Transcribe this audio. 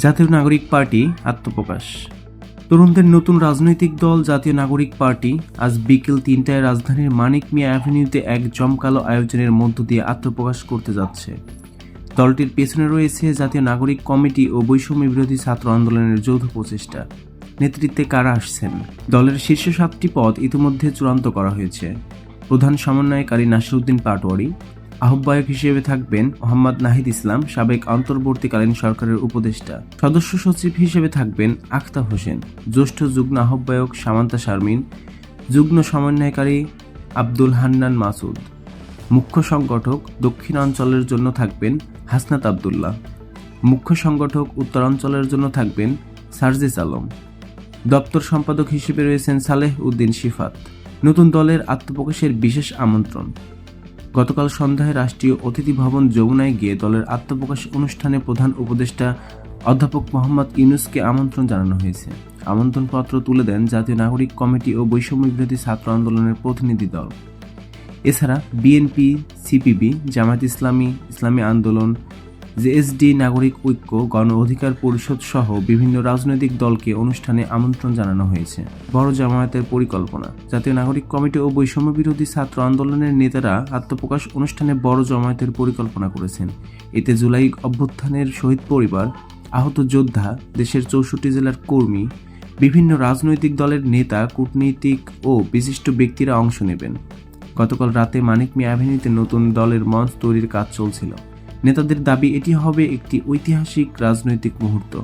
জাতীয় নাগরিক পার্টি আত্মপ্রকাশ। তরুণদের নতুন রাজনৈতিক দল জাতীয় নাগরিক পার্টি আজ বিকেল ৩টায় রাজধানীর মানিক মিয়া অ্যাভিনিউতে এক জমকালো আয়োজনের মধ্য দিয়ে আত্মপ্রকাশ করতে যাচ্ছে। দলটির পেছনে রয়েছে জাতীয় নাগরিক কমিটি ও বৈষম্য বিরোধী ছাত্র আন্দোলনের যৌথ প্রচেষ্টা। নেতৃত্বে কারা আসছেন? দলের শীর্ষ 7টি পদ ইতিমধ্যে চূড়ান্ত করা হয়েছে। প্রধান সমন্বয়কারী নাসিরউদ্দিন পাটোয়ারি, আহ্বায়ক হিসেবে থাকবেন মোহাম্মদ নাহিদ ইসলাম, সাবেক অন্তর্বর্তীকালীন সরকারের উপদেষ্টা। সদস্য সচিব হিসেবে থাকবেন আখতার হোসেন, জ্যেষ্ঠ যুগ্ম আহ্বায়ক সামান্তা শারমিন, যুগ্ম সমন্বয়কারী আব্দুল হান্নান মাসুদ। মুখ্য সংগঠক দক্ষিণাঞ্চলের জন্য থাকবেন হাসনাত আবদুল্লাহ। মুখ্য সংগঠক উত্তরাঞ্চলের জন্য থাকবেন সার্জিস আলম। দপ্তর সম্পাদক হিসেবে রয়েছেন সালেহ উদ্দিন শিফাত। নতুন দলের আত্মপ্রকাশের বিশেষ আমন্ত্রণ। গতকাল সন্ধ্যায় রাষ্ট্রীয় অতিথি ভবন যমুনায় গিয়ে দলের আত্মপ্রকাশ অনুষ্ঠানে প্রধান উপদেষ্টা অধ্যাপক মোহাম্মদ ইউনূসকে আমন্ত্রণ জানানো হয়েছে। আমন্ত্রণপত্র তুলে দেন জাতীয় নাগরিক কমিটি ও বৈষম্য বিরোধী ছাত্র আন্দোলনের প্রতিনিধি দল। এছাড়া বিএনপি, সিপিবি, জামায়াত ইসলামী, ইসলামী আন্দোলন, জেএসডি, নাগরিক ঐক্য, গণ অধিকার পরিষদ সহ বিভিন্ন রাজনৈতিক দলকে অনুষ্ঠানে আমন্ত্রণ জানানো হয়েছে। বড় জামায়াতের পরিকল্পনা। জাতীয় নাগরিক কমিটি ও বৈষম্য বিরোধী ছাত্র আন্দোলনের নেতারা আত্মপ্রকাশ অনুষ্ঠানে বড় জামায়াতের পরিকল্পনা করেছেন। এতে জুলাই অভ্যুত্থানের শহীদ পরিবার, আহত যোদ্ধা, দেশের 64 জেলার কর্মী, বিভিন্ন রাজনৈতিক দলের নেতা, কূটনীতিক ও বিশিষ্ট ব্যক্তিরা অংশ নেবেন। গতকাল রাতে মানিক মিয়া অ্যাভিনিউতে নতুন দলের মঞ্চ তৈরির কাজ চলছিল। নেতাদের দাবি এটি হবে একটি ঐতিহাসিক রাজনৈতিক মুহূর্ত।